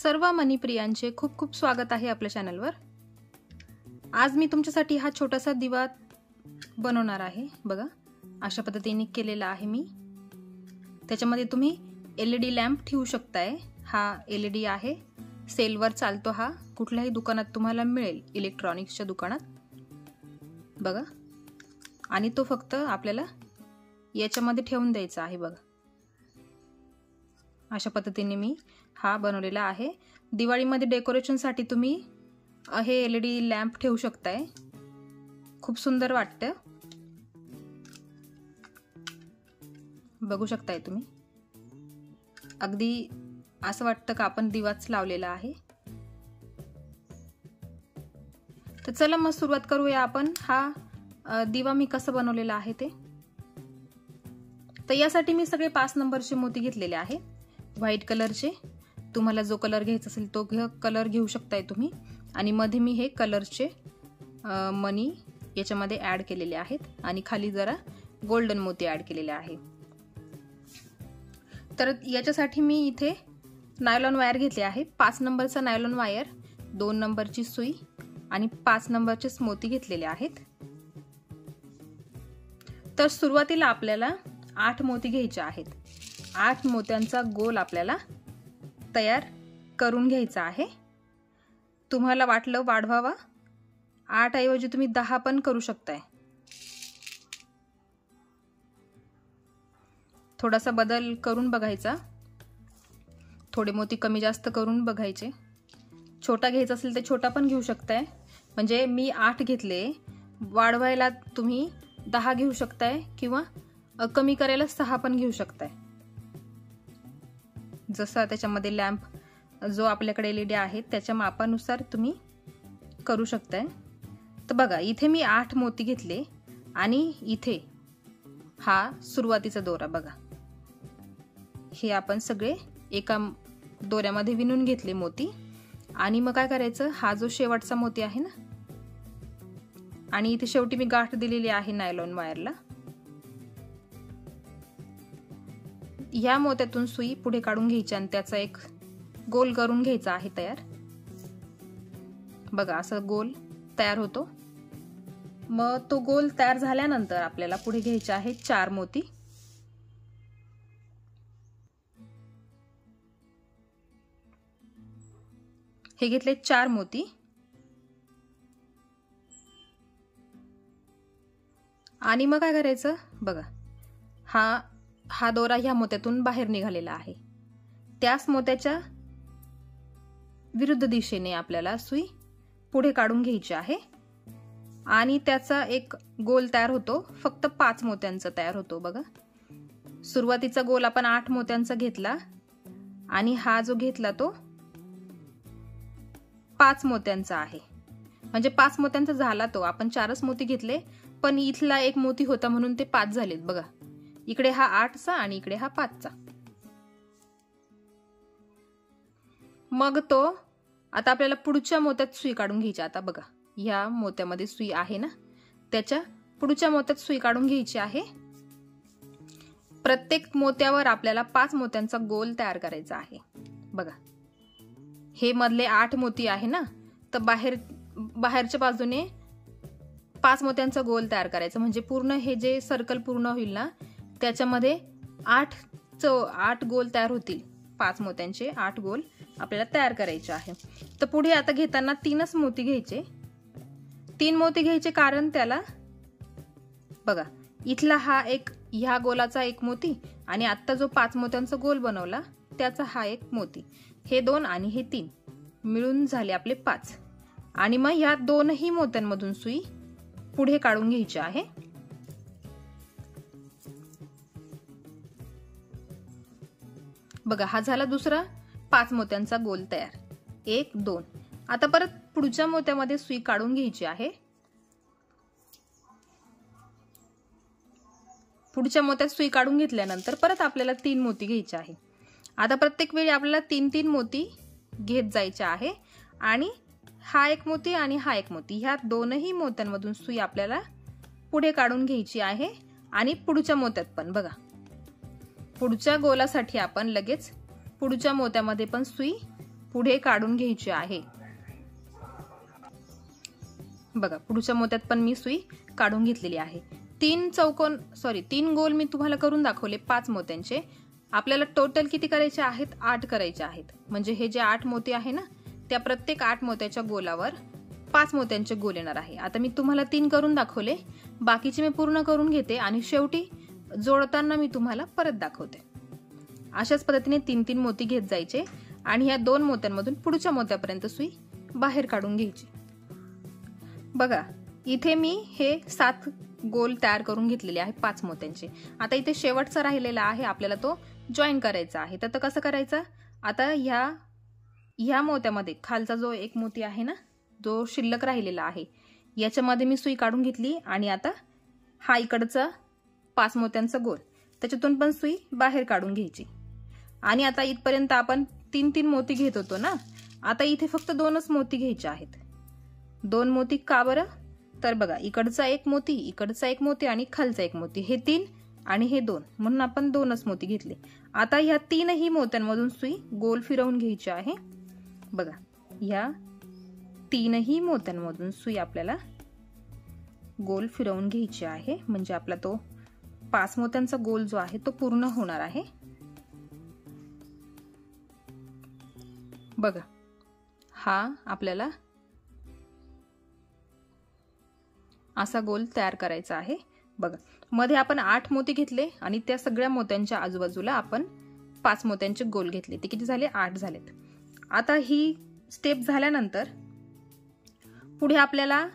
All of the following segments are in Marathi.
सर्व मनीप्रियांचे खूप खूप स्वागत आहे आपल्या चॅनलवर। आज मी तुमच्यासाठी हा छोटासा दिवा बनवणार आहे। बघा अशा पद्धतीने केलेला आहे मी। त्याच्यामध्ये तुम्ही LED लॅम्प ठेवू शकताय। हा LED आहे, सेलवर चालतो हा, कुठल्याही दुकानात तुम्हाला मिळेल, इलेक्ट्रॉनिक्सच्या दुकानात। बघा, आणि तो फक्त आपल्याला याच्यामध्ये ठेवून द्यायचा आहे। बघा अशा पद्धतीने मी हा बनवलेला आहे। दिवाळीमध्ये डेकोरेशन साठी तुम्ही हे LED लॅम्प ठेवू शकताय, खूप सुंदर वाटतं। बघू शकताय तुम्ही, अगदी असं वाटतं का आपण दिवाच लावलेला आहे। तर चला मग सुरुवात करूया आपण। हा दिवा मी कसं बनवलेला आहे ते। तर यासाठी मी सगळे 5 नंबरचे मोती घेतलेले आहे, व्हाईट कलरचे। तुम्हाला जो कलर घ्यायचा असेल तो कलर घेऊ शकताय तुम्ही। आणि मध्ये मी हे कलरचे मनी याच्यामध्ये ऍड केलेले आहेत आणि खाली जरा गोल्डन मोती ऍड केलेले आहे। तर याच्यासाठी मी इथे नायलॉन वायर घेतले आहे। 5 नंबरचा नायलॉन वायर, 2 नंबरची सुई आणि 5 नंबरचे मोती घेतलेले आहेत। तर सुरुवातीला आपल्याला 8 मोती घ्यायचे आहेत। 8 मोत्यांचा गोल आपल्याला तयार करून घ्यायचा आहे। तुम्हाला वाटलं वाढवावा, 8 ऐवजी तुम्ही 10 पण करू शकताय। थोडासा बदल करून बघायचा, थोडे मोती कमी जास्त करून बघायचे। छोटा घ्यायचा असेल तर छोटा पण घेऊ शकताय। म्हणजे मी 8 घेतले, वाढवायला तुम्ही 10 घेऊ शकताय किंवा कमी करायला 6 पण घेऊ शकताय। जसा त्याच्यामध्ये लॅम्प जो आपल्याकडे LED आहे त्याच्या मापानुसार तुम्ही करू शकताय। तर बघा इथे मी 8 मोती घेतले आणि इथे हा सुरुवातीचा दोरा, बघा हे आपण सगळे एका दोऱ्यामध्ये विणून घेतले मोती। आणि मग काय करायचं, हा जो शेवटचा मोती आहे ना, आणि इथे शेवटी मी गाठ दिलेली आहे नायलॉन वायरला। या मोत्यातून सुई पुढे काढून घ्यायची आणि त्याचा एक गोल करून घ्यायचा आहे तयार। बघा असं गोल तयार होतो। मग तो गोल तयार झाल्यानंतर आपल्याला पुढे घ्यायचे आहे 4 मोती। हे घेतले 4 मोती आणि मग काय करायचं, बघा हा दोरा ह्या मोत्यातून बाहेर निघालेला आहे। त्याच मोत्याच्या विरुद्ध दिशेने आपल्याला सुई पुढे काढून घ्यायची आहे आणि त्याचा एक गोल तयार होतो, फक्त 5 मोत्यांचा तयार होतो। बघा सुरुवातीचा गोल आपण 8 मोत्यांचा घेतला आणि हा जो घेतला तो 5 मोत्यांचा आहे। म्हणजे 5 मोत्यांचा झाला तो, आपण 4च मोती घेतले पण इथला एक मोती होता म्हणून ते 5 झालेत। बघा इकडे हा 8चा आणि इकडे हा 5चा। मग तो आता आपल्याला पुढच्या मोत्यात सुई काढून घ्यायची। आता बघा ह्या मोत्यामध्ये सुई आहे ना, त्याच्या पुढच्या मोत्यात सुई काढून घ्यायची आहे। प्रत्येक मोत्यावर आपल्याला 5 मोत्यांचा गोल तयार करायचा आहे। बघा हे मधले 8 मोती आहे ना, तर बाहेरच्या बाजूने 5 मोत्यांचा गोल तयार करायचा। म्हणजे पूर्ण हे जे सर्कल पूर्ण होईल ना, त्याच्यामध्ये 8 गोल तयार होतील। 5 मोत्यांचे 8 गोल आपल्याला तयार करायचे आहे। तर पुढे आता घेताना 3च मोती घ्यायचे। 3 मोती घ्यायचे कारण त्याला बघा इथला हा एक, ह्या गोलाचा एक मोती आणि आता जो 5 मोत्यांचा गोल बनवला त्याचा हा एक मोती, हे 2 आणि हे 3 मिळून झाले आपले 5। आणि मग ह्या दोनही मोत्यांमधून सुई पुढे काढून घ्यायची आहे। बघा हा झाला दुसरा 5 मोत्यांचा गोल तयार, 1 2। आता परत पुढच्या मोत्यामध्ये सुई काढून घ्यायची आहे। पुढच्या मोत्यात सुई काढून घेतल्यानंतर परत आपल्याला 3 मोती घ्यायचे आहे। आता प्रत्येक वेळी आपल्याला 3-3 मोती घेत जायचे आहे आणि हा एक मोती आणि हा एक मोती, ह्या दोनही मोत्यांमधून सुई आपल्याला पुढे काढून घ्यायची आहे। आणि पुढच्या मोत्यात पण बघा पुढच्या गोलासाठी आपण लगेच पुढच्या मोत्यामध्ये पण सुई पुढे काढून घ्यायची आहे। बघा पुढच्या मोत्यात पण मी सुई काढून घेतलेली आहे। 3 गोल मी तुम्हाला करून दाखवले 5 मोत्यांचे। आपल्याला टोटल किती करायचे आहेत? 8 करायचे आहेत। म्हणजे हे जे 8 मोती आहे ना, त्या प्रत्येक 8 मोत्याच्या गोलावर 5 मोत्यांचे गोल येणार आहे। आता मी तुम्हाला 3 करून दाखवले, बाकीचे मी पूर्ण करून घेते आणि शेवटी जोडताना मी तुम्हाला परत दाखवते। अशाच पद्धतीने 3-3 मोती घेत जायचे आणि या 2 मोत्यांमधून पुढच्या मोत्यापर्यंत सुई बाहेर काढून घ्यायची। बघा इथे मी हे 7 गोल तयार करून घेतलेले आहे 5 मोत्यांचे। आता इथे शेवटचा राहिलेला आहे, आपल्याला तो जॉईन करायचा आहे। तर कसं करायचं? आता ह्या मोत्यामध्ये खालचा जो एक मोती आहे ना, जो शिल्लक राहिलेला आहे, याच्यामध्ये मी सुई काढून घेतली आणि आता हा इकडचा 5 मोत्यांचा गोल, त्याच्यातून पण सुई बाहेर काढून घ्यायची। आणि आता इथपर्यंत आपण 3-3 मोती घेत होतो ना, आता इथे फक्त 2च मोती घ्यायचे आहेत। 2 मोती का बरं? तर बघा इकडचा एक मोती आणि खालचा एक मोती, हे 3 आणि हे 2, म्हणून आपण 2च मोती घेतले। आता ह्या 3ही मोत्यांमधून सुई गोल फिरवून घ्यायची आहे। बघा ह्या 3ही मोत्यांमधून सुई आपल्याला गोल फिरवून घ्यायची आहे, म्हणजे आपला तो 5 मोत्यांचा गोल जो आहे तो पूर्ण होणार आहे। बघा हा आपल्याला असा गोल तयार करायचा आहे। बघा मध्ये आपण 8 मोती घेतले आणि त्या सगळ्या मोत्यांच्या आजूबाजूला आपण 5 मोत्यांचे गोल घेतले, ते किती झाले? 8 झालेत। आता ही स्टेप झाल्यानंतर पुढे आपल्याला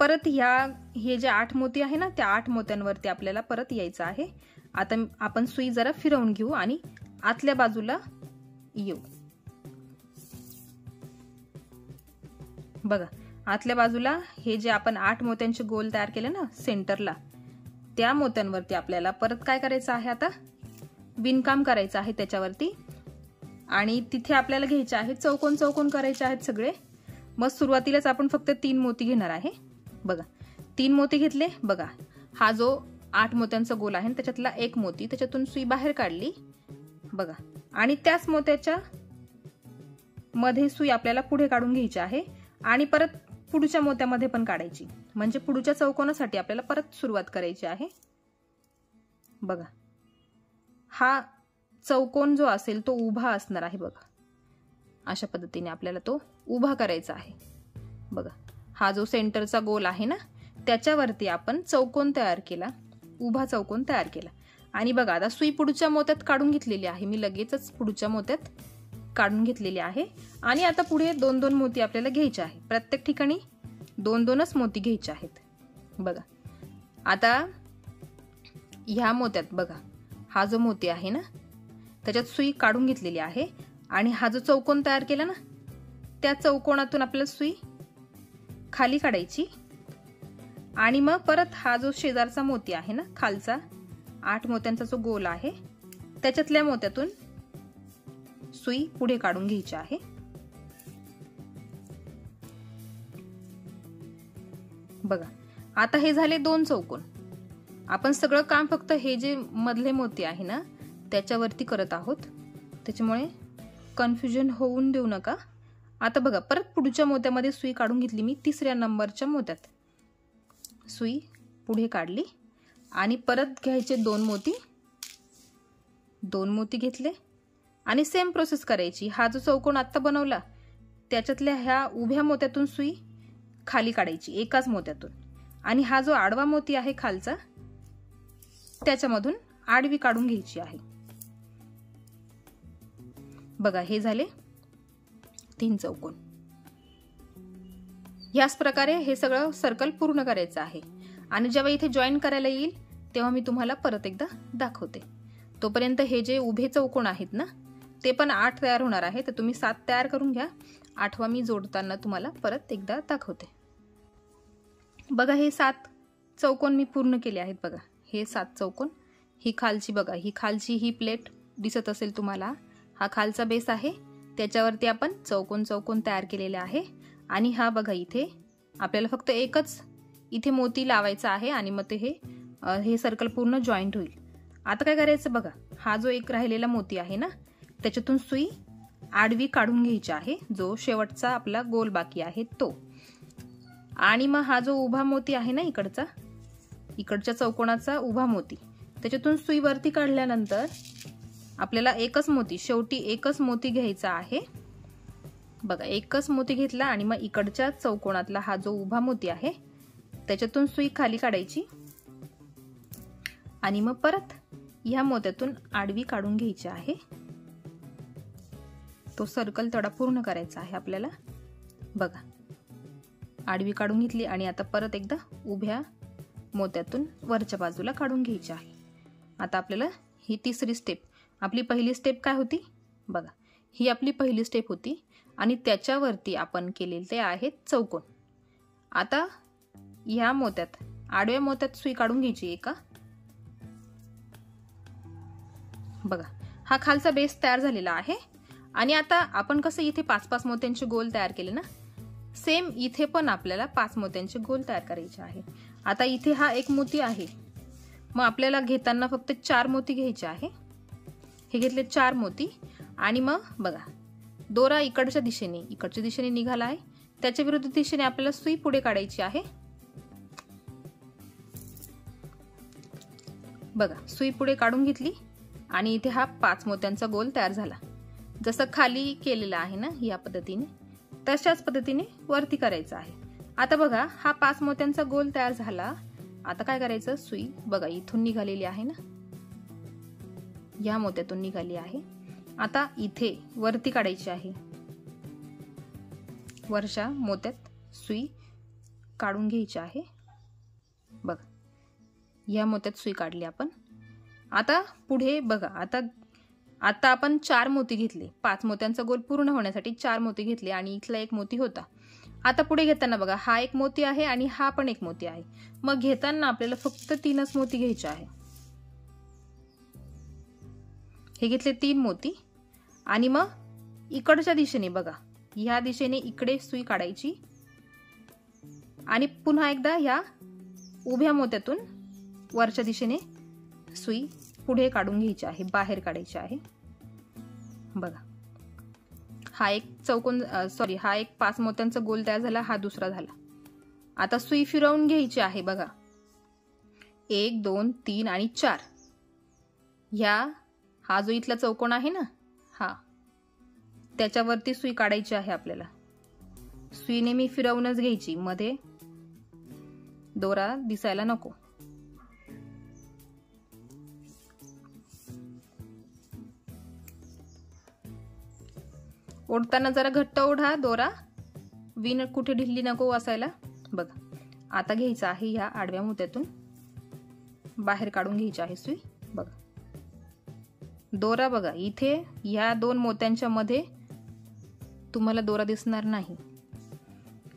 परत हे जे 8 मोती आहे ना, त्या 8 मोत्यांवरती आपल्याला परत यायचं आहे। आता आपण सुई जरा फिरवून घेऊ आणि आतल्या बाजूला येऊ। बघा आतल्या बाजूला हे जे आपण 8 मोत्यांचे गोल तयार केले ना सेंटरला, त्या मोत्यांवरती आपल्याला परत काय करायचं आहे? आता विणकाम करायचं आहे त्याच्यावरती आणि तिथे आपल्याला घ्यायचे आहे चौकोन करायचे आहेत सगळे। मग सुरुवातीलाच आपण फक्त 3 मोती घेणार आहे। बघा 3 मोती घेतले। बघा हा जो 8 मोत्यांचा गोल आहे त्याच्यातला एक मोती, त्याच्यातून सुई बाहेर काढली। बघा आणि त्याच मोत्याच्या मध्ये सुई आपल्याला पुढे काढून घ्यायची आहे आणि परत पुढच्या मोत्यामध्ये पण काढायची, म्हणजे पुढच्या चौकोनासाठी आपल्याला परत सुरुवात करायची आहे। बघा हा चौकोन जो असेल तो उभा असणार आहे। बघा अशा पद्धतीने आपल्याला तो उभा करायचा आहे। बघा हा जो सेंटरचा गोल आहे ना, त्याच्यावरती आपण चौकोन तयार केला, उभा चौकोन तयार केला। आणि बघा आता सुई पुढच्या मोत्यात काढून घेतलेली आहे, मी लगेचच पुढच्या मोत्यात काढून घेतलेली आहे। आणि आता पुढे 2-2 मोती आपल्याला घ्यायचे आहे, प्रत्येक ठिकाणी 2-2च मोती घ्यायचे आहेत। बघा आता ह्या मोत्यात बघा हा जो मोती आहे ना, त्याच्यात सुई काढून घेतलेली आहे आणि हा जो चौकोन तयार केला ना, त्या चौकोनातून आपल्याला सुई खाली काढायची आणि मग परत हा जो शेजारचा मोती आहे ना, खालचा 8 मोत्यांचा जो गोल आहे, त्याच्यातल्या मोत्यातून सुई पुढे काढून घ्यायची आहे। बघा आता हे झाले 2 चौकोन। आपण सगळं काम फक्त हे जे मधले मोती आहे ना त्याच्यावरती करत आहोत, त्याच्यामुळे कन्फ्युजन होऊन देऊ नका। आता बघा परत पुढच्या मोत्यामध्ये सुई काढून घेतली मी, 3ऱ्या नंबरच्या मोत्यात सुई पुढे काढली आणि परत घ्यायचे 2 मोती घेतले आणि सेम प्रोसेस करायची। हा जो चौकोन आता बनवला त्याच्यातल्या ह्या उभ्या मोत्यातून सुई खाली काढायची एकाच मोत्यातून आणि हा जो आडवा मोती आहे खालचा त्याच्यामधून आडवी काढून घ्यायची आहे। बघा हे झाले 3 चौकोन। याच प्रकारे हे सगळं सर्कल पूर्ण करायचं आहे आणि जेव्हा इथे जॉईन करायला येईल तेव्हा मी तुम्हाला परत एकदा दाखवते। तोपर्यंत हे जे उभे चौकोन आहेत ना ते पण 8 तयार होणार आहे, तर तुम्ही 7 तयार करून घ्या। 8वा मी जोडताना तुम्हाला परत एकदा दाखवते। बघा हे 7 चौकोन मी पूर्ण केले आहेत। बघा हे 7 चौकोन, ही खालची बघा, ही खालची ही प्लेट दिसत असेल तुम्हाला, हा खालचा बेस आहे, त्याच्यावरती आपण चौकोन तयार केलेले आहे आणि हा बघा इथे आपल्याला फक्त एकच इथे मोती लावायचा आहे आणि मग ते हे सर्कल पूर्ण जॉईंट होईल। आता काय करायचं बघा, हा जो एक राहिलेला मोती आहे ना त्याच्यातून सुई आडवी काढून घ्यायची आहे, जो शेवटचा आपला गोल बाकी आहे तो. आणि मग हा जो उभा मोती आहे ना इकडच्या चौकोनाचा उभा मोती, त्याच्यातून सुई वरती काढल्यानंतर आपल्याला शेवटी एकच मोती घ्यायचा आहे. बघा, एकच मोती घेतला आणि मग इकडच्या चौकोनातला हा जो उभा मोती आहे त्याच्यातून सुई खाली काढायची आणि मग परत ह्या मोत्यातून आडवी काढून घ्यायची आहे. तो सर्कल थोडा पूर्ण करायचा आहे आपल्याला. बघा, आडवी काढून घेतली आणि आता परत एकदा उभ्या मोत्यातून वरच्या बाजूला काढून घ्यायची आहे. आता आपल्याला ही तिसरी स्टेप, आपली पहिली स्टेप काय होती बघा, ही आपली पहिली स्टेप होती आणि त्याच्यावरती आपण केलेले ते आहेत चौकोन. आता ह्या मोत्यात, आडव्या मोत्यात सुई काढून घ्यायची एका. बघा, हा खालचा बेस तयार झालेला आहे. आणि आता आपण कसं इथे 5-5 मोत्यांचे गोल तयार केले ना, सेम इथे पण आपल्याला 5 मोत्यांचे गोल तयार करायचे आहे. आता इथे हा एक मोती आहे, मग आपल्याला घेताना फक्त 4 मोती घ्यायचे आहे. हे घेतले 4 मोती आणि मग बघा, दोरा इकडच्या दिशेने निघाला आहे, त्याच्या विरुद्ध दिशेने आपल्याला सुई पुढे काढायची आहे. बघा, सुई पुढे काढून घेतली आणि इथे हा 5 मोत्यांचा गोल तयार झाला. जसं खाली केलेला आहे ना या पद्धतीने, तशाच पद्धतीने वरती करायचं आहे. आता बघा, हा 5 मोत्यांचा गोल तयार झाला. आता काय करायचं, सुई बघा इथून निघालेली आहे ना, या मोत्यातून निघाली आहे. आता इथे वरती काढायची आहे. वरच्या मोत्यात सुई काढून घ्यायची आहे. बघा, या मोत्यात सुई काढली आपण. आता पुढे बघा, आता आपण 4 मोती घेतले, 5 मोत्यांचा गोल पूर्ण होण्यासाठी 4 मोती घेतले आणि इथला एक मोती होता. आता पुढे घेताना बघा, हा एक मोती आहे आणि हा पण एक मोती आहे. मग घेताना आपल्याला फक्त 3च मोती घ्यायचे आहे. हे घेतले 3 मोती आणि मग इकडच्या दिशेने बघा, ह्या दिशेने इकडे सुई काढायची आणि पुन्हा एकदा ह्या उभ्या मोत्यातून वरच्या दिशेने सुई पुढे काढून घ्यायची आहे, बाहेर काढायची आहे. बघा, हा एक हा एक 5 मोत्यांचा गोल तयार झाला, हा दुसरा झाला. आता सुई फिरवून घ्यायची आहे. बघा, 1 2 3 आणि 4, हा जो इथला चौकोन आहे ना, हा त्याच्यावरती सुई काढायची आहे आपल्याला. सुई नेहमी फिरवूनच घ्यायची, मध्ये दोरा दिसायला नको. ओढताना जरा घट्ट ओढा दोरा, विण कुठे ढिल्ली नको असायला. बघा, आता घ्यायचा आहे ह्या आडव्या मोत्यातून बाहेर काढून घ्यायची आहे सुई. बघा, दोरा बघा, इथे ह्या 2 मोत्यांच्या मध्ये तुम्हाला दोरा दिसणार नाही.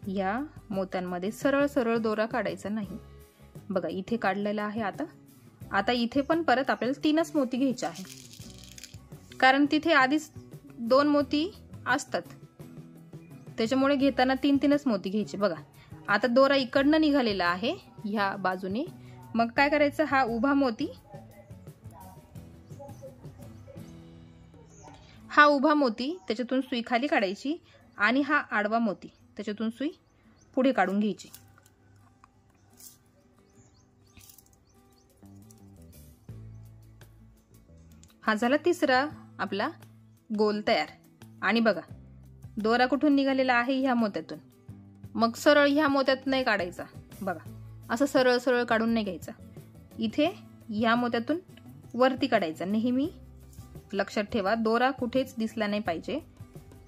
या मोत्यांमध्ये सरळ सरळ दोरा काढायचा नाही. बघा, इथे काढलेला आहे. आता इथे पण परत आपल्याला 3च मोती घ्यायचे आहे, कारण तिथे आधीच 2 मोती असतात, त्याच्यामुळे घेताना 3-3च मोती घ्यायचे. बघा, आता दोरा इकडनं निघालेला आहे ह्या बाजूने. मग काय करायचं, हा उभा मोती त्याच्यातून सुई खाली काढायची आणि हा आडवा मोती त्याच्यातून सुई पुढे काढून घ्यायची. हा झाला तिसरा आपला गोल तयार. आणि बघा, दोरा कुठून निघालेला आहे, ह्या मोत्यातून. मग सरळ ह्या मोत्यात नाही काढायचा. बघा, असं सरळ सरळ काढून नाही घ्यायचा. इथे ह्या मोत्यातून वरती काढायचा. नेहमी लक्षात ठेवा, दोरा कुठेच दिसला नाही पाहिजे.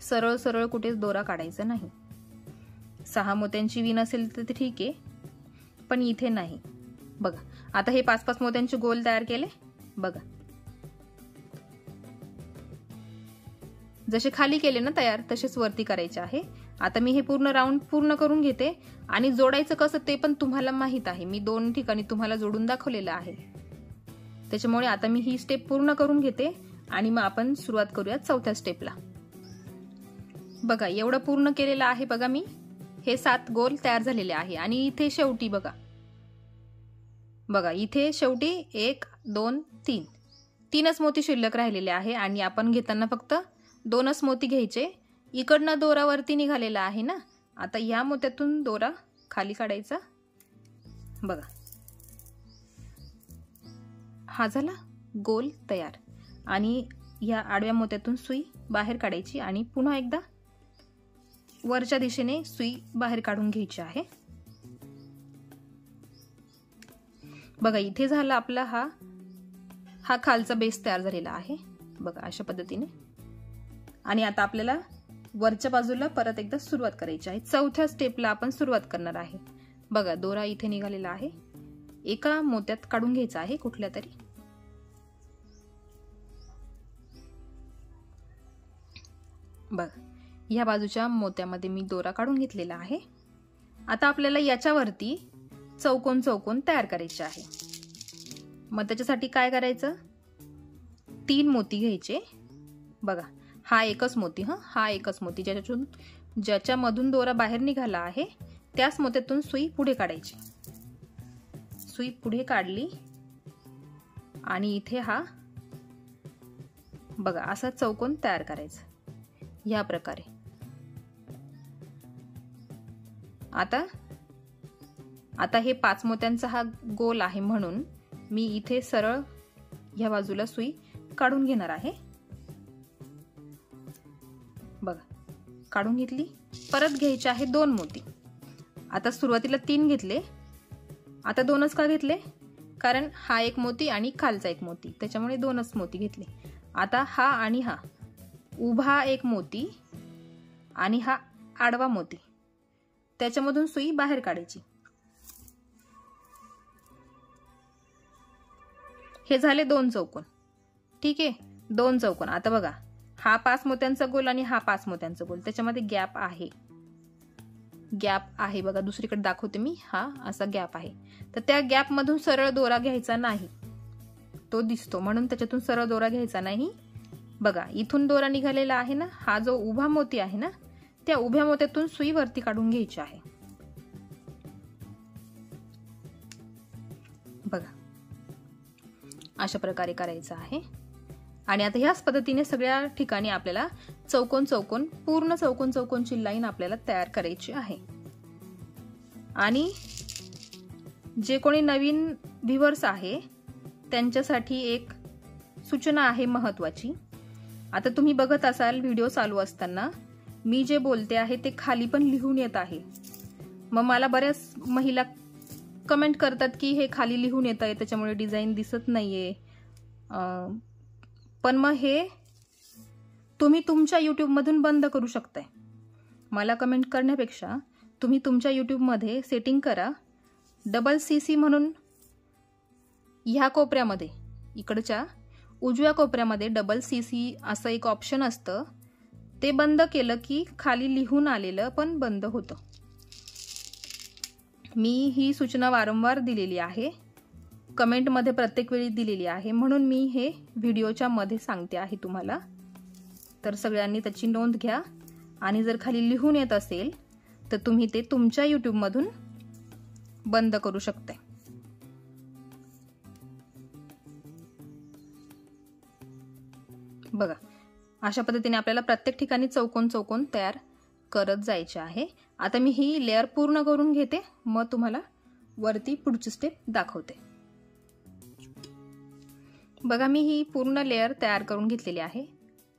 सरळ सरळ कुठेच दोरा काढायचा नाही. 6 मोत्यांची विण असेल तर ठीक आहे, पण इथे नाही. बघा, आता हे 5-5 मोत्यांचे गोल तयार केले. बघा, जसे खाली केले ना तयार, तसेच वरती करायचे आहे. आता मी हे पूर्ण राऊंड पूर्ण करून घेते आणि जोडायचं कसं ते पण तुम्हाला माहित आहे. मी 2 ठिकाणी तुम्हाला जोडून दाखवलेलं आहे, त्याच्यामुळे आता मी ही स्टेप पूर्ण करून घेते आणि मग आपण सुरुवात करूया 4थ्या स्टेपला. बघा, एवढं पूर्ण केलेलं आहे. बघा, मी हे 7 गोल तयार झालेले आहे आणि इथे शेवटी बघा इथे शेवटी 1 2 3 3च मोती शिल्लक राहिलेले आहे आणि आपण घेताना फक्त 2च मोती घ्यायचे. इकडनं दोरा वरती निघालेला आहे ना, आता या मोत्यातून दोरा खाली काढायचा. बघा, हा झाला गोल तयार. आणि या आडव्या मोत्यातून सुई बाहेर काढायची आणि पुन्हा एकदा वरच्या दिशेने सुई बाहेर काढून घ्यायची आहे. बघा, इथे झाला आपला हा खालचा बेस तयार झालेला आहे. बघा, अशा पद्धतीने. आणि आता आपल्याला वरच्या बाजूला परत एकदा सुरुवात करायची आहे. चौथ्या स्टेपला आपण सुरुवात करणार आहे. बघा, दोरा इथे निघालेला आहे, एका मोत्यात काढून घ्यायचा आहे कुठल्या तरी. बघा, या बाजूच्या मोत्यामध्ये मी दोरा काढून घेतलेला आहे. आता आपल्याला याच्यावरती चौकोन चौकोन तयार करायचे आहे. मग त्याच्यासाठी काय करायचं, 3 मोती घ्यायचे. बघा, हा एकच मोती, हा एकच मोती ज्याच्यामधून दोरा बाहेर निघाला आहे त्याच मोत्यातून सुई पुढे काढायची. सुई पुढे काढली आणि इथे हा बघा असा चौकोन तयार करायचा या प्रकारे. आता हे 5 मोत्यांचा हा गोल आहे म्हणून मी इथे सरळ या बाजूला सुई काढून घेणार आहे. बघा, काढून घेतली. परत घ्यायचे आहे 2 मोती. आता सुरुवातीला 3 घेतले, आता 2च का घेतले, कारण हा एक मोती आणि खालचा एक मोती, त्याच्यामुळे 2च मोती घेतले. आता हा आणि हा उभा एक मोती आणि हा आडवा मोती, त्याच्यामधून सुई बाहेर काढायची. हे झाले 2 चौकोन. ठीक आहे, 2 चौकोन. आता बघा, हा 5 मोत्यांचा गोल आणि हा 5 मोत्यांचा गोल, त्याच्यामध्ये गॅप आहे. बघा, दुसरीकडे दाखवते मी. हा असा गॅप आहे, तर त्या गॅप मधून सरळ दोरा घ्यायचा नाही. तो दिसतो म्हणून त्याच्यातून सरळ दोरा घ्यायचा नाही. बघा, इथून दोरा निघालेला आहे ना, हा जो उभा मोती आहे ना, त्या उभ्या मोत्यातून सुई वरती काढून घ्यायची आहे. बघा, अशा प्रकारे करायचं आहे. आणि आता ह्याच पद्धतीने सगळ्या ठिकाणी आपल्याला चौकोन चौकोन, पूर्ण चौकोन चौकोनची लाईन आपल्याला तयार करायची आहे. आणि जे कोणी नवीन व्ह्यूअर्स आहे त्यांच्यासाठी एक सूचना आहे महत्वाची. आता तुम्ही बघत असाल व्हिडिओ चालू असताना मी जे बोलते आहे ते खाली पण लिहून येत आहे. मग मला बऱ्याच महिला कमेंट करतात की हे खाली लिहून येत आहे त्याच्यामुळे डिझाईन दिसत नाहीये. पण मग हे तुम्ही तुमच्या YouTube मधून बंद करू शकताय. मला कमेंट करण्यापेक्षा तुम्ही तुमच्या YouTube मध्ये सेटिंग करा. CC म्हणून ह्या कोपऱ्यामध्ये, इकडच्या उजव्या कोपऱ्यामध्ये CC असं एक ऑप्शन असतं. ते बंद केलं की खाली लिहून आलेलं पण बंद होतं. मी ही सूचना वारंवार दिलेली आहे, कमेंटमध्ये प्रत्येक वेळी दिलेली आहे, म्हणून मी हे व्हिडिओच्या मध्ये सांगते आहे तुम्हाला. तर सगळ्यांनी त्याची नोंद घ्या. आणि जर खाली लिहून येत असेल तर तुम्ही ते तुमच्या YouTube मधून बंद करू शकता. बघा, अशा पद्धतीने आपल्याला प्रत्येक ठिकाणी चौकोन चौकोन तयार करत जायचे आहे. आता मी ही लेअर पूर्ण करून घेते, मग तुम्हाला वरती पुढची स्टेप दाखवते. बघा, मी ही पूर्ण लेअर तयार करून घेतलेली आहे.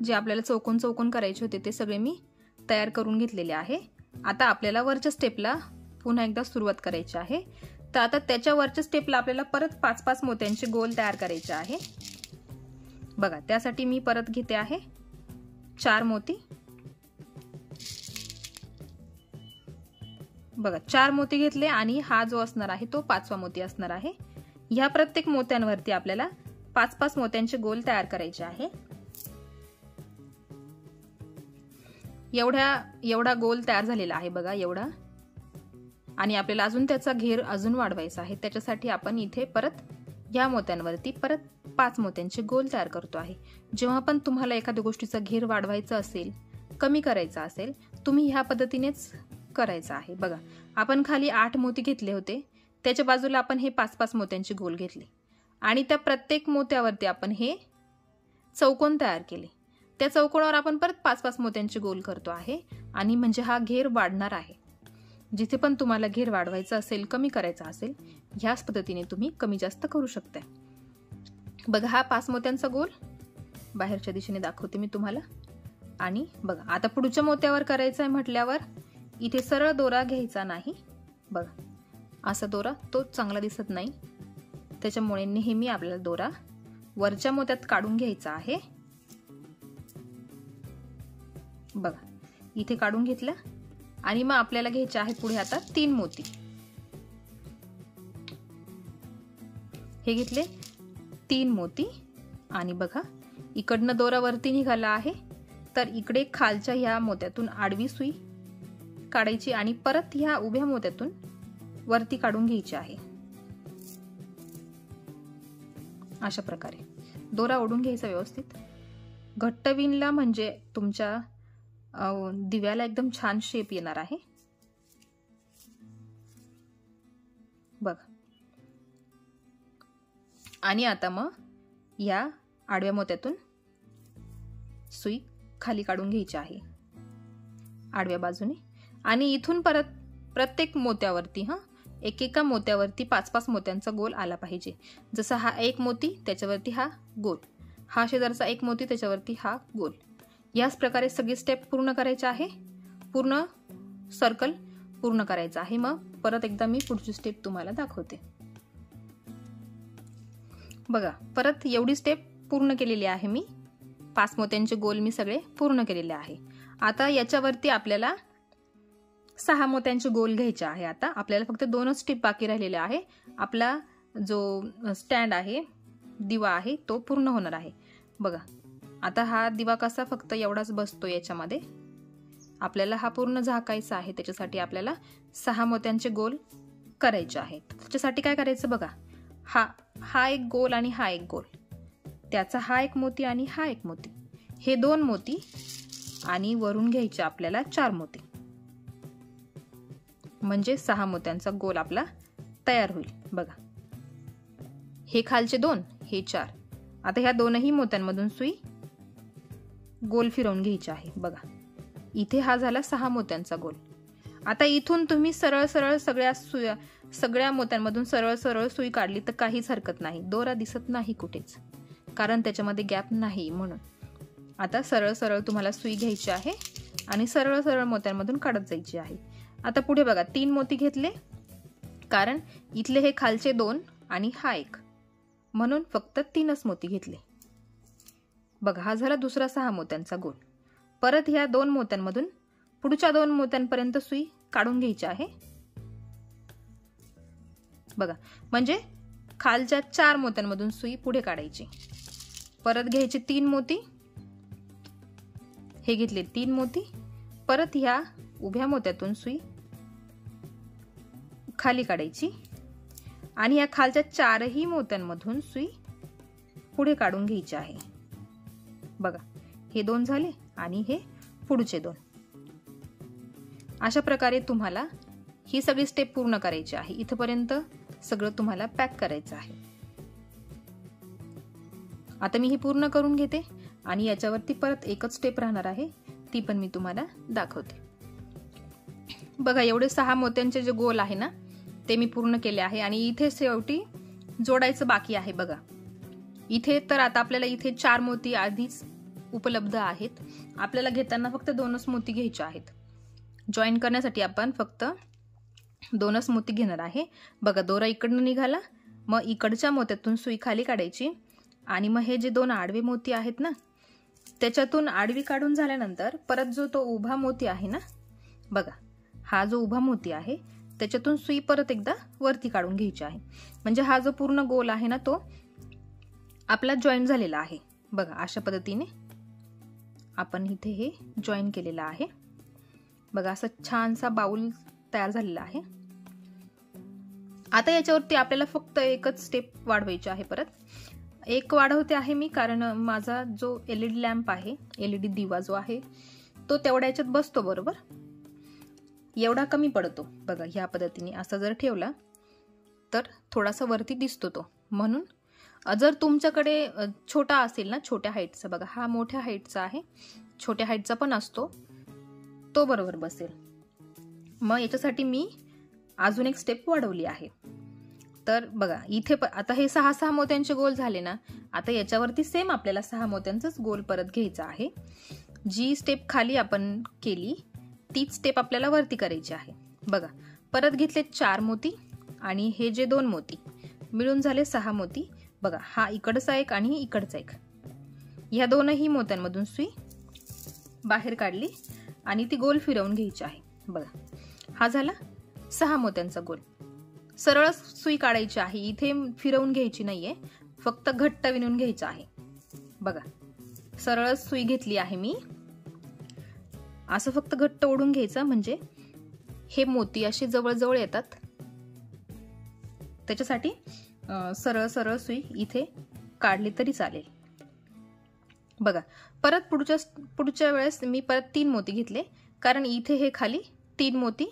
जे आपल्याला चौकोन चौकोन करायचे होते ते सगळे मी तयार करून घेतलेले आहे. आता आपल्याला वरच्या स्टेपला पुन्हा एकदा सुरुवात करायची आहे. तर आता त्याच्या वरच्या स्टेपला आपल्याला परत 5-5 मोत्यांचे गोल तयार करायचे आहे. बघा, त्यासाठी मी परत घेते आहे 4 मोती. बघा, 4 मोती घेतले आणि हा जो असणार आहे तो 5वा मोती असणार आहे. ह्या प्रत्येक मोत्यांवरती आपल्याला 5-5 मोत्यांचे गोल तयार करायचे आहे. एवढा गोल तयार झालेला आहे बघा, एवढा. आणि आपल्याला अजून त्याचा घेर अजून वाढवायचा आहे. त्याच्यासाठी आपण इथे परत या मोत्यांवरती परत 5 मोत्यांचे गोल तयार करतो आहे. जेव्हा पण तुम्हाला एखाद्या गोष्टीचा घेर वाढवायचा असेल, कमी करायचा असेल, तुम्ही ह्या पद्धतीनेच करायचं आहे. बघा, आपण खाली 8 मोती घेतले होते, त्याच्या बाजूला आपण हे 5-5 मोत्यांचे गोल घेतले आणि त्या प्रत्येक मोत्यावरती आपण हे चौकोन तयार केले. त्या चौकोनावर आपण परत 5-5 मोत्यांचे गोल करतो आहे आणि म्हणजे हा घेर वाढणार आहे. जिथे पण तुम्हाला घेर वाढवायचा असेल, कमी करायचा असेल, ह्याच पद्धतीने तुम्ही कमी जास्त करू शकता. बघा हा 5 मोत्यांचा गोल बाहेरच्या दिशेने दाखवते मी तुम्हाला. आणि बघा आता पुढच्या मोत्यावर करायचं आहे म्हटल्यावर इथे सरळ दोरा घ्यायचा नाही. बघा असा दोरा तो चांगला दिसत नाही, त्याच्यामुळे नेहमी आपल्याला दोरा वरच्या मोत्यात काढून घ्यायचा आहे. बघा इथे काढून घेतला आणि मग आपल्याला घ्यायचे आहे पुढे आता 3 मोती. हे घेतले 3 मोती आणि बघा इकडनं दोरा वरती निघाला आहे, तर इकडे खालच्या ह्या मोत्यातून आडवी सुई काढायची आणि परत ह्या उभ्या मोत्यातून वरती काढून घ्यायची आहे. अशा प्रकारे दोरा ओढून घ्यायचा व्यवस्थित. घट्ट विणला म्हणजे तुमच्या दिव्याला एकदम छान शेप येणार आहे. बघा आणि आता मग या आडव्या मोत्यातून सुई खाली काढून घ्यायची आहे आडव्या बाजूने आणि इथून परत प्रत्येक मोत्यावरती एकेका मोत्यावरती 5-5 मोत्यांचा गोल आला पाहिजे. जसा हा एक मोती त्याच्यावरती हा गोल, हा शेजारचा एक मोती त्याच्यावरती हा गोल. याच प्रकारे सगळी स्टेप पूर्ण करायचे आहे. पूर्ण सर्कल पूर्ण करायचं आहे. मग परत एकदा मी पुढची स्टेप तुम्हाला दाखवते. बघा परत एवढी स्टेप पूर्ण केलेली आहे मी. 5 मोत्यांचे गोल मी सगळे पूर्ण केलेले आहे. आता याच्यावरती आपल्याला 6 मोत्यांचे गोल घ्यायचे आहे. आता आपल्याला फक्त 2च स्टेप बाकी राहिलेले आहे. आपला जो स्टँड आहे, दिवा आहे, तो पूर्ण होणार आहे. बघा आता हा दिवा कसा फक्त एवढाच बसतो याच्यामध्ये, आपल्याला हा पूर्ण झाकायचा आहे. त्याच्यासाठी आपल्याला 6 मोत्यांचे गोल करायचे आहेत. त्याच्यासाठी काय करायचं बघा, हा एक गोल आणि हा एक गोल, त्याचा हा एक मोती आणि हा एक मोती, हे 2 मोती आणि वरून घ्यायचे आपल्याला 4 मोती, म्हणजे 6 मोत्यांचा गोल आपला तयार होईल. बघा हे खालचे 2, हे 4. आता ह्या 2ही मोत्यांमधून सुई गोल फिरवून घ्यायची आहे. बघा इथे हा झाला 6 मोत्यांचा गोल. आता इथून तुम्ही सरळ सरळ सगळ्या मोत्यांमधून सरळ सरळ सुई काढली तर काहीच हरकत नाही. दोरा दिसत नाही कुठेच, कारण त्याच्यामध्ये गॅप नाही. म्हणून आता सरळ सरळ तुम्हाला सुई घ्यायची आहे आणि सरळ सरळ मोत्यांमधून काढत जायची आहे. आता पुढे बघा 3 मोती घेतले, कारण इथले हे खालचे 2 आणि हा 1, म्हणून फक्त 3च मोती घेतले. बघा हा झाला दुसरा 6 मोत्यांचा गोल. परत ह्या 2 मोत्यांमधून पुढच्या 2 मोत्यांपर्यंत सुई काढून घ्यायची आहे. बघा म्हणजे खालच्या 4 मोत्यांमधून सुई पुढे काढायची. परत घ्यायचे 3 मोती, हे घेतले 3 मोती. परत ह्या उभ्या मोत्यातून सुई खाली काढायची आणि या खालच्या 4ही मोत्यांमधून सुई पुढे काढून घ्यायची आहे. बघा हे 2 झाले आणि हे पुढचे 2. अशा प्रकारे तुम्हाला ही सगळी स्टेप पूर्ण करायची आहे. इथपर्यंत सगळं तुम्हाला पॅक करायचं आहे. आता मी ही पूर्ण करून घेते आणि याच्यावरती परत एकच स्टेप राहणार आहे, ती पण मी तुम्हाला दाखवते. बघा एवढे 6 मोत्यांचे जे गोल आहे ना ते मी पूर्ण केले आहे आणि इथे शेवटी जोडायचं बाकी आहे. बघा इथे तर आता आपल्याला इथे 4 मोती आधीच उपलब्ध आहेत. आपल्याला घेताना फक्त 2च मोती घ्यायचे आहेत. जॉईन करण्यासाठी आपण फक्त 2च मोती घेणार आहे. बघा दोरा इकडनं निघाला, मग इकडच्या मोत्यातून सुई खाली काढायची आणि मग हे जे 2 आडवे मोती आहेत ना त्याच्यातून आडवी काढून झाल्यानंतर परत जो तो उभा मोती आहे ना, बघा हा जो उभा मोती आहे त्याच्यातून सुई परत एकदा वरती काढून घ्यायची आहे. म्हणजे हा जो पूर्ण गोल आहे ना तो आपला जॉईन झालेला आहे. बघा अशा पद्धतीने आपण इथे हे जॉईन केलेलं आहे. बघा असा छानसा बाउल तयार झालेला आहे. आता याच्यावरती आपल्याला फक्त एकच स्टेप वाढवायची आहे. परत एक वाढवते आहे मी, कारण माझा जो LED लॅम्प आहे, LED दिवा जो आहे तो तेवढ्या याच्यात बसतो बरोबर, एवढा कमी पडतो. बघा ह्या पद्धतीने असा जर ठेवला तर थोडासा वरती दिसतो तो, म्हणून जर तुमच्याकडे छोटा असेल ना, छोट्या हाईटचा, बघा हा मोठ्या हाईटचा आहे, छोट्या हाईटचा पण असतो, तो बरोबर बसेल. मग याच्यासाठी मी अजून एक स्टेप वाढवली आहे. तर बघा इथे आता हे 6 मोत्यांचे गोल झाले ना. आता याच्यावरती सेम आपल्याला 6 मोत्यांचाच गोल परत घ्यायचा आहे. जी स्टेप खाली आपण केली तीच स्टेप आपल्याला वरती करायची आहे. बघा परत घेतले 4 मोती आणि हे जे 2 मोती मिळून झाले 6 मोती. बघा हा इकडचा एक आणि इकडचा एक, ह्या दोनही मोत्यांमधून सुई बाहेर काढली आणि ती गोल फिरवून घ्यायची आहे. बघा हा झाला 6 मोत्यांचा गोल. सरळ सुई काढायची आहे, इथे फिरवून घ्यायची नाहीये, फक्त घट्ट विणून घ्यायचं आहे. बघा सरळ सुई घेतली आहे मी, असं फक्त घट्ट ओढून घ्यायचं, म्हणजे हे मोती असे जवळ येतात. त्याच्यासाठी सरळ सुई इथे काढली तरी चालेल. बघा परत पुढच्या वेळेस मी परत 3 मोती घेतले, कारण इथे हे खाली 3 मोती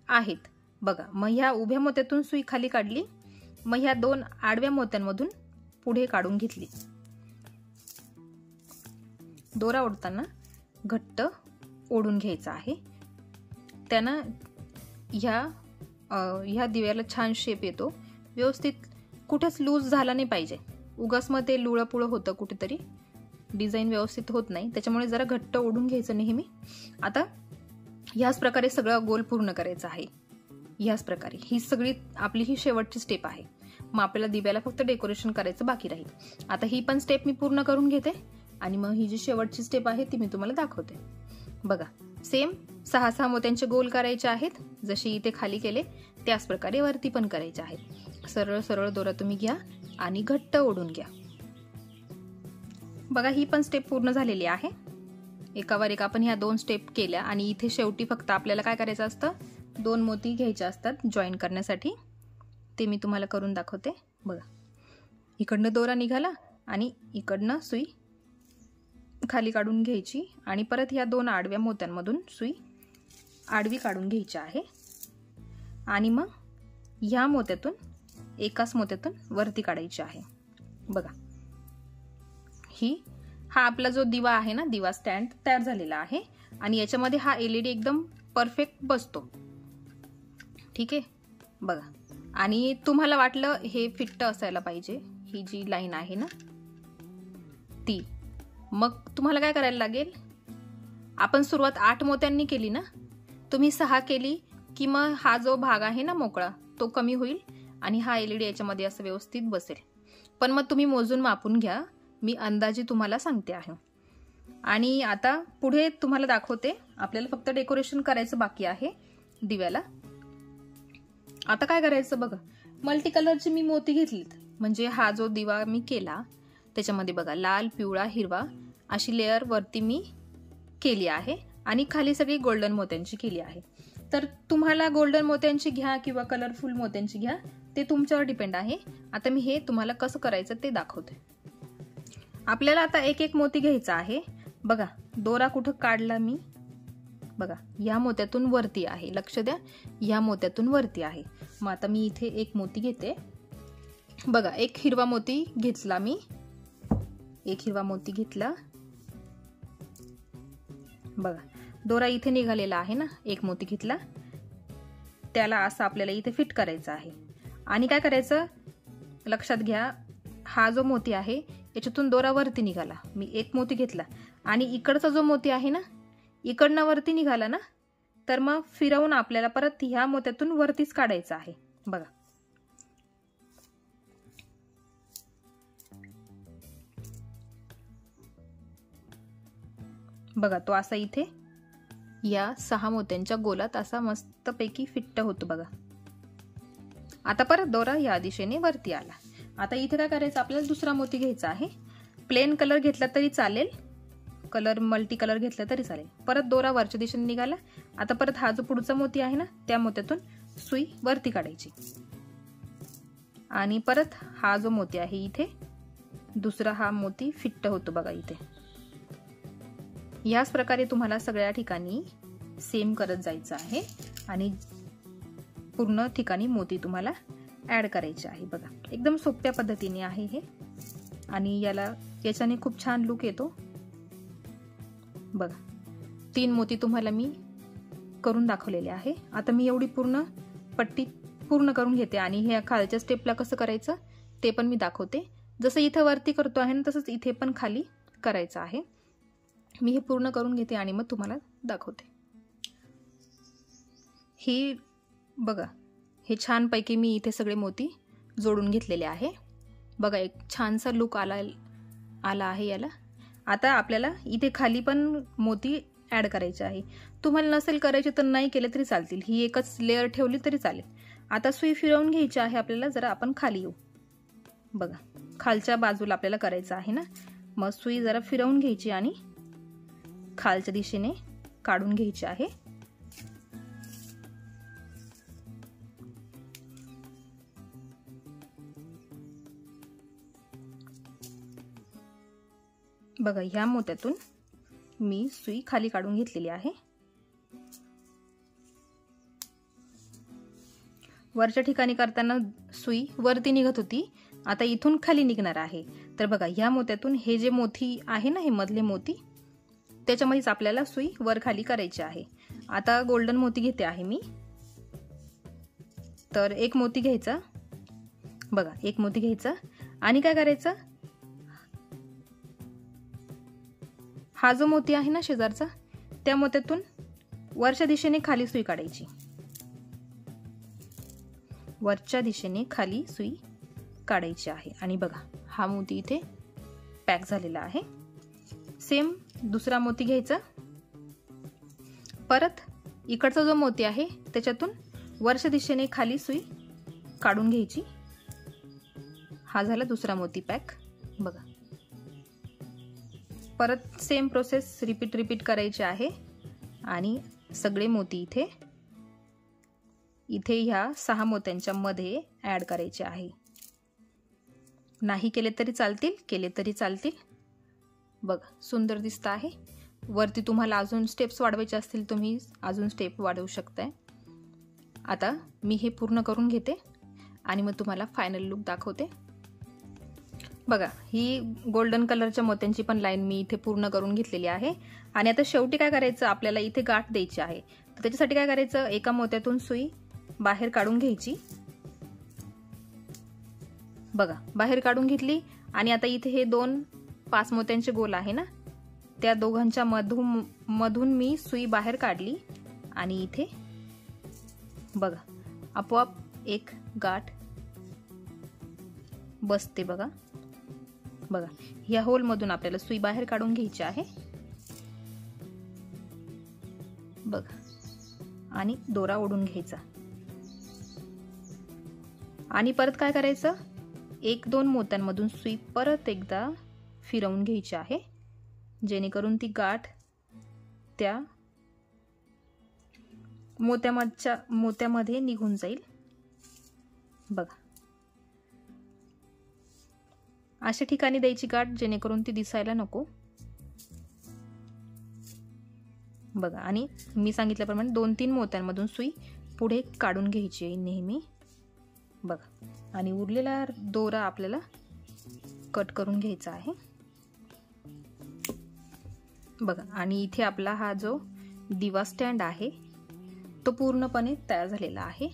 आहेत. बघा मग ह्या उभ्या मोत्यातून सुई खाली काढली, मग ह्या 2 आडव्या मोत्यांमधून पुढे काढून घेतली. दोरा ओढताना घट्ट ओढून घ्यायचा आहे, त्यानं ह्या दिव्याला छान शेप येतो. व्यवस्थित कुठेच लूज झाला नाही पाहिजे, उगाच मग ते लुळपुळं होतं, कुठेतरी डिझाईन व्यवस्थित होत नाही. त्याच्यामुळे जरा घट्ट ओढून घ्यायचं नेहमी. आता ह्याच प्रकारे सगळं गोल पूर्ण करायचं आहे. ह्याच प्रकारे ही सगळी आपली ही शेवटची स्टेप आहे. मग आपल्याला दिव्याला फक्त डेकोरेशन करायचं बाकी राहील. आता ही पण स्टेप मी पूर्ण करून घेते आणि मग ही जी शेवटची स्टेप आहे ती मी तुम्हाला दाखवते. बघा सेम 6 मोत्यांचे गोल करायचे आहेत, जसे इथे खाली केले त्याच प्रकारे वरती पण करायचे आहेत. सरळ दोरा तुम्ही घ्या आणि घट्ट ओढून घ्या. बघा ही पण स्टेप पूर्ण झालेली आहे. एकावर एक आपण ह्या 2 स्टेप केल्या आणि इथे शेवटी फक्त आपल्याला काय करायचं असतं, 2 मोती घ्यायचे असतात जॉईन करण्यासाठी. ते मी तुम्हाला करून दाखवते. बघा इकडनं दोरा निघाला आणि इकडनं सुई खाली काढून घ्यायची आणि परत ह्या 2 आडव्या मोत्यांमधून सुई आडवी काढून घ्यायची आहे आणि मग ह्या मोत्यातून एकाच मोत्यातून वरती काढायची आहे. बघा हा आपला जो दिवा आहे ना, दिवा स्टँड तयार झालेला आहे आणि याच्यामध्ये हा LED एकदम परफेक्ट बसतो. ठीक आहे. बघा आणि तुम्हाला वाटलं हे फिट्ट असायला पाहिजे, ही जी लाईन आहे ना ती, मग तुम्हाला काय करायला लागेल, आपण सुरुवात 8 मोत्यांनी केली ना, तुम्ही 6 केली की मग हा जो भाग आहे ना मोकळा तो कमी होईल आणि हा LED याच्यामध्ये असं व्यवस्थित बसेल. पण मग तुम्ही मोजून मापून घ्या, मी अंदाजे तुम्हाला सांगते आहे. आणि आता पुढे तुम्हाला दाखवते, आपल्याला फक्त डेकोरेशन करायचं बाकी आहे दिव्याला. आता काय करायचं बघा, मल्टी कलरची मी मोती घेतलीत, म्हणजे हा जो दिवा मी केला त्याच्यामध्ये बघा लाल, पिवळा, हिरवा अशी लेअर वरती मी केली आहे आणि खाली सगळी गोल्डन मोत्यांची केली आहे. तर तुम्हाला गोल्डन मोत्यांची घ्या किंवा कलरफुल मोत्यांची घ्या, ते तुमच्यावर डिपेंड आहे. आता मी हे तुम्हाला कसं करायचं ते दाखवते. आपल्याला आता एक मोती घ्यायचा आहे. बघा दोरा कुठं काढला मी, बघा या मोत्यातून वरती आहे, लक्ष द्या, या मोत्यातून वरती आहे. मग आता मी इथे एक मोती घेते. बघा एक हिरवा मोती घेतला मी, एक हिरवा मोती घेतला. बघा दोरा इथे निघालेला आहे ना, एक मोती घेतला, त्याला असं आपल्याला इथे फिट करायचं आहे. आणि काय करायचं लक्षात घ्या, हा जो मोती आहे याच्यातून दोरा वरती निघाला, मी एक मोती घेतला आणि इकडचा जो मोती आहे ना इकडनं वरती निघाला ना, तर मग फिरवून आपल्याला परत ह्या मोत्यातून वरतीच काढायचं आहे. बघा बघा तो असा इथे या 6 मोत्यांच्या गोलात असा मस्तपैकी फिट्ट होतो. बघा आता परत दोरा या दिशेने वरती आला. आता इथे काय करायचं, आपल्याला दुसरा मोती घ्यायचा आहे. प्लेन कलर घेतला तरी चालेल, कलर मल्टी कलर घेतला तरी चालेल. परत दोरा वरच्या दिशेने निघाला. आता परत हा जो पुढचा मोती आहे ना त्या मोत्यातून सुई वरती काढायची आणि परत हा जो मोती आहे इथे दुसरा हा मोती फिट्ट होतो. बघा इथे याच प्रकारे तुम्हाला सगळ्या ठिकाणी सेम करत जायचं आहे आणि पूर्ण ठिकाणी मोती तुम्हाला ऍड करायचे आहे. बघा एकदम सोप्या पद्धतीने आहे हे. आणि याच्याने खूप छान लुक येतो। बघा 3 मोती तुम्हाला मी करून दाखवलेले आहे। आता मी एवढी पूर्ण पट्टी पूर्ण करून घेते आणि ह्या खालच्या स्टेपला कसं करायचं ते पण मी दाखवते। जसं इथं वरती करतो आहे ना तसंच इथे पण खाली करायचं आहे। मी हे पूर्ण करून घेते आणि मग तुम्हाला दाखवते। ही बघा हे छानपैकी मी इथे सगळे मोती जोडून घेतलेले आहे। बघा एक छानसा लुक आला आहे याला। आता आपल्याला इथे खाली पण मोती ॲड करायचे आहे। तुम्हाला नसेल करायचे तर नाही केले तरी चालतील, ही एकच लेअर ठेवली तरी चालेल। आता सुई फिरवून घ्यायची आहे आपल्याला। जरा आपण खाली येऊ, बघा खालच्या बाजूला आपल्याला करायचं आहे ना, मग सुई जरा फिरवून घ्यायची आणि खालच्या दिशेने काढून घ्यायची आहे। बघा ह्या मोत्यातून मी सुई खाली काढून घेतलेली आहे। वरच्या ठिकाणी करताना सुई वरती निघत होती, आता इथून खाली निघणार आहे। तर बघा ह्या मोत्यातून हे जे मोती आहे ना, हे मधले मोती, त्याच्यामध्येच आपल्याला सुई वर खाली करायची आहे। आता गोल्डन मोती घेते आहे मी। तर एक मोती घ्यायचा, बघा एक मोती घ्यायचा आणि काय करायचं, हा जो मोती आहे ना शेजारचा, त्या मोत्यातून वरच्या दिशेने खाली सुई काढायची। वरच्या दिशेने खाली सुई काढायची आहे आणि बघा हा मोती इथे पॅक झालेला आहे। सेम दुसरा मोती घ्यायचा, परत इकडचा जो मोती आहे त्याच्यातून वरच्या दिशेने खाली सुई काढून घ्यायची। हा झाला दुसरा मोती पॅक। बघा परत सेम प्रोसेस रिपीट करायची आहे आणि सगळे मोती इथे ह्या 6 मोत्यांच्या मध्ये ऍड करायचे आहे। नाही केले तरी चालतील, केले तरी चालतील। बघा सुंदर दिसत आहे। वरती तुम्हाला अजून स्टेप्स वाढवायचे असतील तुम्ही अजून स्टेप वाढवू शकताय। आता मी हे पूर्ण करून घेते आणि मग तुम्हाला फायनल लुक दाखवते। बघा ही गोल्डन कलरच्या मोत्यांची पण लाईन मी इथे पूर्ण करून घेतलेली आहे आणि आता शेवटी काय करायचं, आपल्याला इथे गाठ द्यायची आहे। तर त्याच्यासाठी काय करायचं, एका मोत्यातून सुई बाहेर काढून घ्यायची। बघा बाहेर काढून घेतली आणि आता इथे हे 2 5 मोत्यांचे गोल आहे ना, त्या दोघांच्या मधून मी सुई बाहेर काढली आणि इथे बघा आपोआप एक गाठ बसते। बघा बघा या होल मधून आपल्याला सुई बाहेर काढून घ्यायची आहे। बघा आणि दोरा ओढून घ्यायचा आणि परत काय करायचं, 1-2 मोत्यांमधून सुई परत एकदा फिरवून घ्यायची आहे, जेणेकरून ती गाठ त्या मोत्यामध्ये निघून जाईल। बघा अशा ठिकाणी द्यायची गाठ जेणेकरून ती दिसायला नको। बघा आणि मी सांगितल्याप्रमाणे 2-3 मोत्यांमधून सुई पुढे काढून घ्यायची आहे नेहमी। बघा आणि उरलेला दोरा आपल्याला कट करून घ्यायचा आहे। बघा आणि इथे आपला हा जो दिवा स्टँड आहे तो पूर्णपणे तयार झालेला आहे।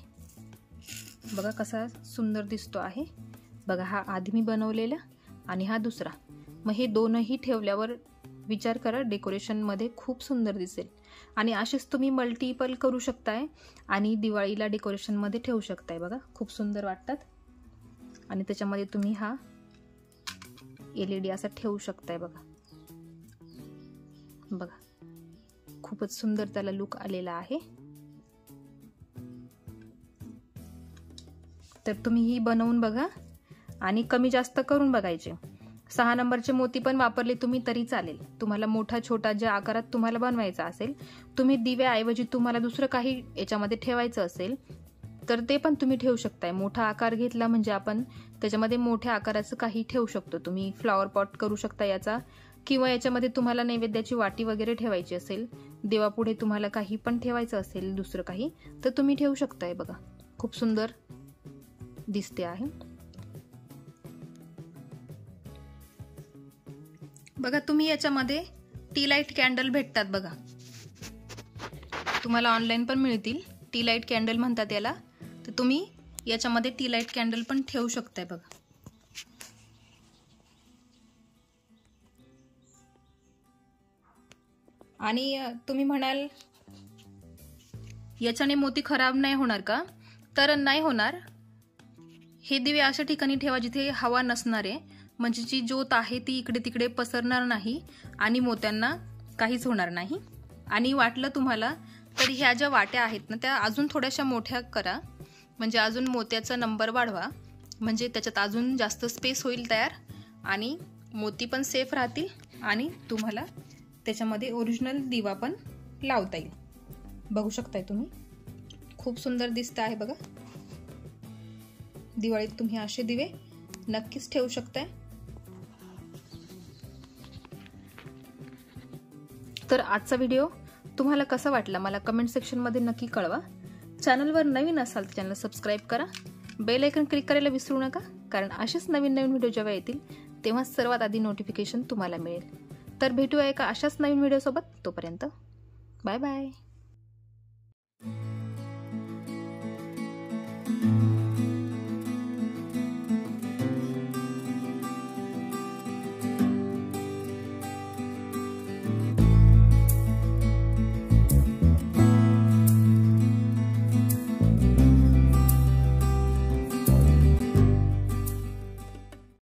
बघा कसा सुंदर दिसतो आहे। बघा हा आधी मी बनवलेला आणि हा दुसरा, मग हे दोनही ठेवल्यावर विचार करा डेकोरेशन मध्ये खूप सुंदर दिसेल। आणि असेच तुम्ही मल्टिपल करू शकताय आणि दिवाळीला डेकोरेशन मध्ये ठेवू शकताय। बघा खूप सुंदर वाटतात आणि त्याच्यामध्ये तुम्ही हा LED असा ठेवू शकताय। बघा बघा खूपच सुंदर त्याला लुक आलेला आहे। तर तुम्ही ही बनवून बघा आणि कमी जास्त करून बघायचे। 6 नंबरचे मोती पण वापरले तुम्ही तरी चालेल। तुम्हाला मोठा छोटा ज्या आकारात तुम्हाला बनवायचा असेल, तुम्ही दिव्याऐवजी तुम्हाला दुसरं काही याच्यामध्ये ठेवायचं असेल तर ते पण तुम्ही ठेवू शकताय। मोठा आकार घेतला म्हणजे आपण त्याच्यामध्ये मोठ्या आकाराचं काही ठेवू शकतो। तुम्ही फ्लॉवर पॉट करू शकता याचा, किंवा याच्यामध्ये तुम्हाला नैवेद्याची वाटी वगैरे ठेवायची असेल, देवापुढे तुम्हाला काही पण ठेवायचं असेल दुसरं काही, तर तुम्ही ठेवू शकताय। बघा खूप सुंदर दिसते आहे। बघा तुम्ही याच्यामध्ये टी लाईट कॅन्डल भेटतात बघा, तुम्हाला ऑनलाईन पण मिळतील. टी लाईट कॅन्डल म्हणतात याला. तर तुम्ही याच्यामध्ये टी लाईट कॅन्डल पण ठेवू शकताय बघा. आणि तुम्ही म्हणाल याच्याने मोती खराब नाही होणार का? तर नाही होणार. हे दिवे अशा ठिकाणी ठेवा जिथे हवा नसणार आहे, म्हणजे जी ज्योत आहे ती इकडे तिकडे पसरणार नाही आणि मोत्यांना काहीच होणार नाही. आणि वाटलं तुम्हाला तर ह्या ज्या वाट्या आहेत ना त्या अजून थोड्याशा मोठ्या करा, म्हणजे अजून मोत्याचा नंबर वाढवा, म्हणजे त्याच्यात अजून जास्त स्पेस होईल तयार आणि मोती पण सेफ राहतील आणि तुम्हाला त्याच्यामध्ये ओरिजिनल दिवा पण लावता येईल. बघू शकताय तुम्ही, खूप सुंदर दिसत आहे बघा. दिवाळीत तुम्ही असे दिवे नक्कीच ठेवू शकताय. तर आजचा व्हिडिओ तुम्हाला कसा वाटला मला कमेंट सेक्शन मध्ये नक्की कळवा. चॅनलवर नवीन असाल तर चॅनल सबस्क्राईब करा, बेल आयकॉन क्लिक करायला विसरू नका, कारण असेच नवीन नवीन व्हिडिओ जेव्हा येतील तेव्हा सर्वात आधी नोटिफिकेशन तुम्हाला मिळेल. तर भेटूया एका अशाच नवीन व्हिडिओ सोबत. तोपर्यंत बाय बाय.